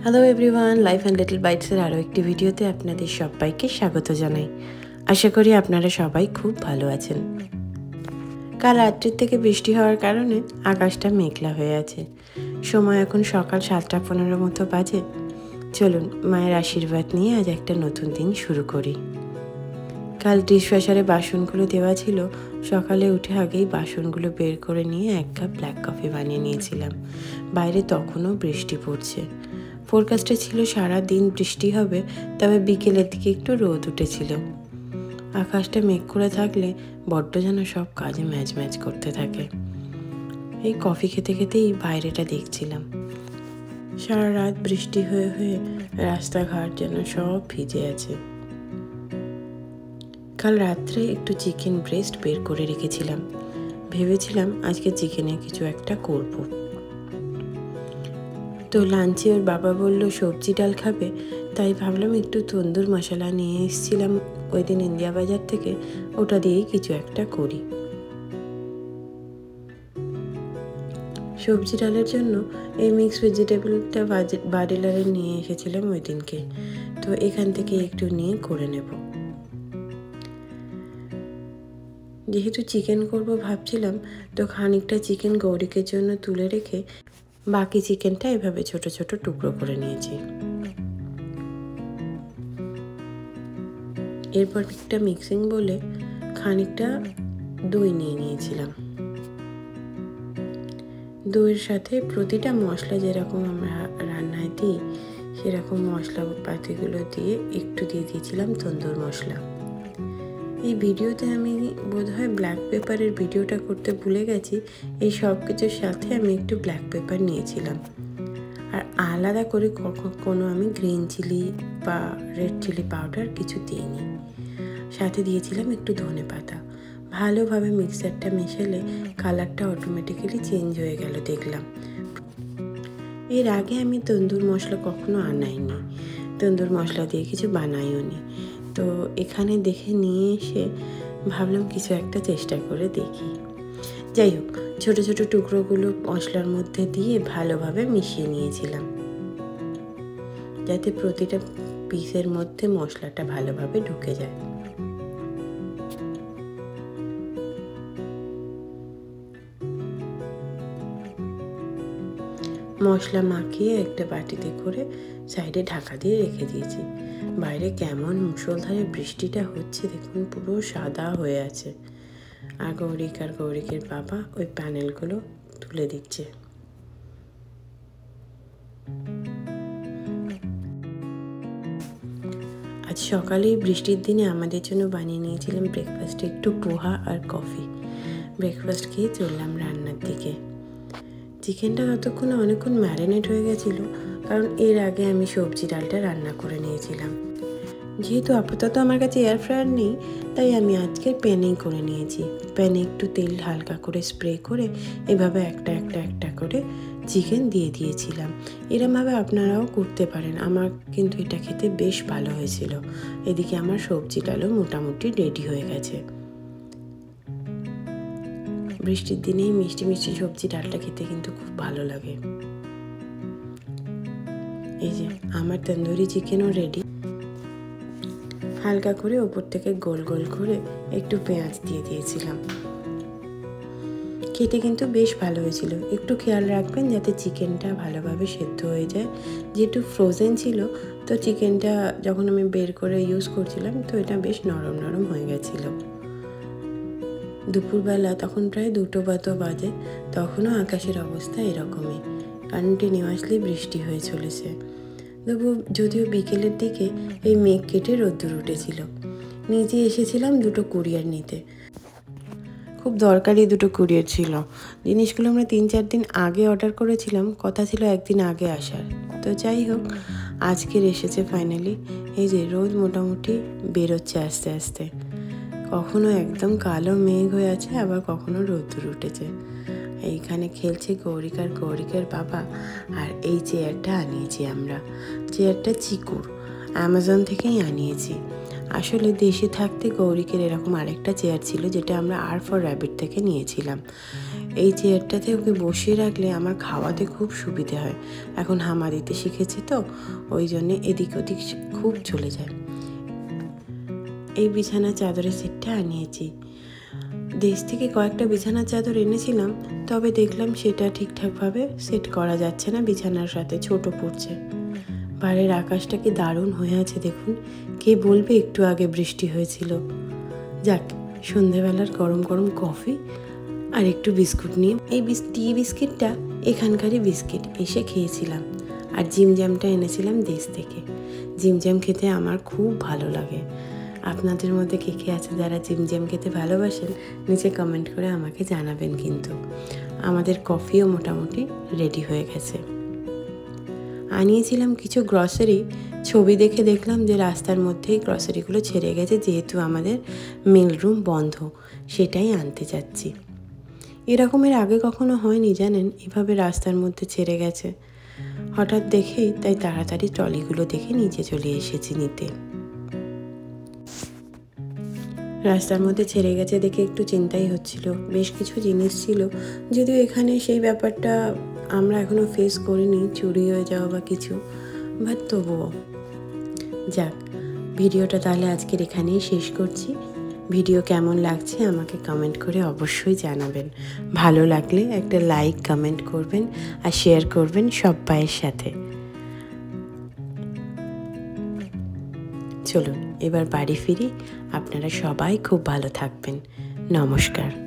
Hello everyone, life and little বাইটসের আরও একটি ভিডিওতে আপনাদের সবাইকে স্বাগত জানাই। আশা করি আপনারা সবাই খুব ভালো আছেন। কাল রাত্রির থেকে বৃষ্টি হওয়ার কারণে আকাশটা মেঘলা হয়ে আছে। সময় এখন সকাল 7:15 মতো বাজে। চলুন মায়ের আশীর্বাদ নিয়ে আজ একটা নতুন দিন শুরু করি। কাল ডিশওয়াশারে বাসনগুলো দেওয়া ছিল। সকালে উঠে আগেই বাসনগুলো বের করে নিয়ে 1 কাপ ব্ল্যাক কফি বানিয়ে নিয়েছিলাম। বাইরে তখনও বৃষ্টি পড়ছে। ফোরকাস্টে ছিল সারা দিন বৃষ্টি হবে, তবে বিকেলের দিকে একটু রোদ উঠেছিল। আকাশটা মেঘ করে থাকলে বড্ড যেন সব কাজে ম্যাচ ম্যাচ করতে থাকে। এই কফি খেতে খেতেই বাইরেটা দেখছিলাম। সারা রাত বৃষ্টি হয়ে হয়ে রাস্তাঘাট যেন সব ভিজে আছে। কাল রাত্রে একটু চিকেন ব্রেস্ট বের করে রেখেছিলাম। ভেবেছিলাম আজকে চিকেনের কিছু একটা করব। তো লাঞ্চে ওর বাবা বলল সবজি ডাল খাবে, তাই ভাবলাম একটু তন্দুর মশলা নিয়ে এসেছিলাম ওই দিন ইন্ডিয়া বাজার থেকে, ওটা দিয়েই কিছু একটা করি। সবজি ডালের জন্য এই মিক্স ভেজিটেবলটা বাডিলারে নিয়ে এসেছিলাম ওই দিনকে, তো এখান থেকে একটু নিয়ে করে নেব। যেহেতু চিকেন করব ভাবছিলাম, তো খানিকটা চিকেন গৌরিকের জন্য তুলে রেখে বাকি চিকেনটা এভাবে ছোট ছোট টুকরো করে নিয়েছি। এরপর একটা মিক্সিং বলে খানিকটা দই নিয়ে নিয়েছিলাম। দইয়ের সাথে প্রতিটা মশলা যেরকম আমরা রান্নায় দিই সেরকম মশলাপাতিগুলো দিয়ে একটু দিয়ে দিয়েছিলাম তন্দুর মশলা। এই ভিডিওতে আমি বোধহয় ব্ল্যাক পেপারের ভিডিওটা করতে ভুলে গেছি। এই সব কিছুর সাথে আমি একটু ব্ল্যাক পেপার নিয়েছিলাম, আর আলাদা করে কোনো আমি গ্রিন চিলি বা রেড চিলি পাউডার কিছু দিইনি। সাথে দিয়েছিলাম একটু ধনে পাতা। ভালোভাবে মিক্সারটা মেশালে কালারটা অটোমেটিক্যালি চেঞ্জ হয়ে গেল দেখলাম। এর আগে আমি তন্দুর মশলা কখনো আনাইনি, তন্দুর মশলা দিয়ে কিছু বানাইও নি। তো এখানে দেখে নিয়ে এসে ভাবলাম কিছু একটা চেষ্টা করে দেখি। যাই হোক, ছোট ছোট টুকরোগুলো মশলার মধ্যে দিয়ে ভালোভাবে মিশিয়ে নিয়েছিলাম, যাতে প্রতিটা পিসের মধ্যে মশলাটা ভালোভাবে ঢুকে যায়। মশলা মাখিয়ে একটা বাটিতে করে সাইডে ঢাকা দিয়ে রেখে দিয়েছি। বাইরে কেমন মুষলধারে বৃষ্টিটা হচ্ছে দেখুন, পুরো সাদা হয়ে আছে। আর গৌরিকের বাবা ওই প্যানেলগুলো তুলে দিচ্ছে। আজ সকালেই বৃষ্টির দিনে আমাদের জন্য বানিয়ে নিয়েছিলাম ব্রেকফাস্টে একটু পোহা আর কফি। ব্রেকফাস্ট খেয়ে চললাম রান্নার দিকে। চিকেনটা ততক্ষণে অনেকক্ষণ ম্যারিনেট হয়ে গেছিলো, কারণ এর আগে আমি সবজি ডালটা রান্না করে নিয়েছিলাম। যেহেতু আপাতত আমার কাছে এয়ার ফ্রায়ার নেই, তাই আমি আজকে প্যানেই করে নিয়েছি। প্যানে একটু তেল হালকা করে স্প্রে করে এভাবে একটা করে চিকেন দিয়ে দিয়েছিলাম। এরমভাবে আপনারাও করতে পারেন। আমার কিন্তু এটা খেতে বেশ ভালো হয়েছিল। এদিকে আমার সবজি ডালও মোটামুটি রেডি হয়ে গেছে। বৃষ্টির দিনেই মিষ্টি মিষ্টি সবজি ডালটা খেতে কিন্তু খুব ভালো লাগে। এই যে আমার তন্দুরি চিকেনও রেডি। হালকা করে ওপর থেকে গোল গোল করে একটু পেঁয়াজ দিয়ে দিয়েছিলাম। খেতে কিন্তু বেশ ভালো হয়েছিল। একটু খেয়াল রাখবেন যাতে চিকেনটা ভালোভাবে সেদ্ধ হয়ে যায়। যেহেতু ফ্রোজেন ছিল, তো চিকেনটা যখন আমি বের করে ইউজ করছিলাম, তো এটা বেশ নরম নরম হয়ে গেছিলো। দুপুরবেলা তখন প্রায় 2টো বাজে, তখনও আকাশের অবস্থা এরকমই, কন্টিনিউয়াসলি বৃষ্টি হয়ে চলেছে। যদিও বিকেলের দিকে এই মেঘ কেটে রোদ্দুর উঠেছিল। নিজে এসেছিলাম 2টো কুরিয়ার নিতে। খুব দরকারি 2টো কুরিয়ার ছিল। জিনিসগুলো আমরা 3-4 দিন আগে অর্ডার করেছিলাম, কথা ছিল একদিন আগে আসার। তো যাই হোক, আজকের এসেছে ফাইনালি। এই যে রোদ মোটামুটি বেরোচ্ছে আস্তে আস্তে। কখনো একদম কালো মেঘ হয়ে আছে, আবার কখনো রোদ্দুর উঠেছে। এইখানে খেলছে গৌরিকের বাবা। আর এই চেয়ারটা আনিয়েছি আমরা। চেয়ারটা চিকুর, অ্যামাজন থেকেই আনিয়েছি। আসলে দেশে থাকতে গৌরিকের এরকম আরেকটা চেয়ার ছিল, যেটা আমরা আর ফর র্যাবিট থেকে নিয়েছিলাম। এই চেয়ারটাতে ওকে বসিয়ে রাখলে আমার খাওয়াতে খুব সুবিধে হয়। এখন হামা দিতে শিখেছে তো, ওই জন্যে এদিক ওদিক খুব চলে যায়। এই বিছানা চাদরের সেটটা আনিয়েছি। দেশ থেকে কয়েকটা বিছানার চাদর এনেছিলাম, তবে দেখলাম সেটা ঠিকঠাকভাবে সেট করা যাচ্ছে না, বিছানার সাথে ছোট পড়ছে। বাইরের আকাশটা কি দারুণ হয়ে আছে দেখুন। কে বলবে একটু আগে বৃষ্টি হয়েছিল। যাক, সন্ধেবেলার গরম গরম কফি আর একটু বিস্কুট নিয়ে, এই টি বিস্কিটটা এখানকারই বিস্কিট, এসে খেয়েছিলাম। আর জিমজ্যামটা এনেছিলাম দেশ থেকে। জিমজ্যাম খেতে আমার খুব ভালো লাগে। আপনাদের মধ্যে কে কে আছে যারা জিমজ্যাম খেতে ভালোবাসেন, নিচে কমেন্ট করে আমাকে জানাবেন। কিন্তু আমাদের কফিও মোটামুটি রেডি হয়ে গেছে। আনিয়েছিলাম কিছু গ্রসারি, ছবি দেখে দেখলাম যে রাস্তার মধ্যেই গ্রসারিগুলো ছেড়ে গেছে, যেহেতু আমাদের মেল রুম বন্ধ, সেটাই আনতে যাচ্ছি। এরকমের আগে কখনো হয়নি জানেন, এভাবে রাস্তার মধ্যে ছেড়ে গেছে। হঠাৎ দেখেই তাই তাড়াতাড়ি ট্রলিগুলো দেখে নিচে চলে এসেছি নিতে। রাস্তার মধ্যে ছেড়ে গেছে দেখে একটু চিন্তাই হচ্ছিল। বেশ কিছু জিনিস ছিল, যদিও এখানে সেই ব্যাপারটা আমরা এখনও ফেস করিনি, চুরি হয়ে যাওয়া বা কিছু, বাট তবুও যাক। ভিডিওটা তাহলে আজকের এখানেই শেষ করছি। ভিডিও কেমন লাগছে আমাকে কমেন্ট করে অবশ্যই জানাবেন। ভালো লাগলে একটা লাইক কমেন্ট করবেন আর শেয়ার করবেন সব্বাইয়ের সাথে। চলুন এবার বাড়ি ফিরি। আপনারা সবাই খুব ভালো থাকবেন। নমস্কার।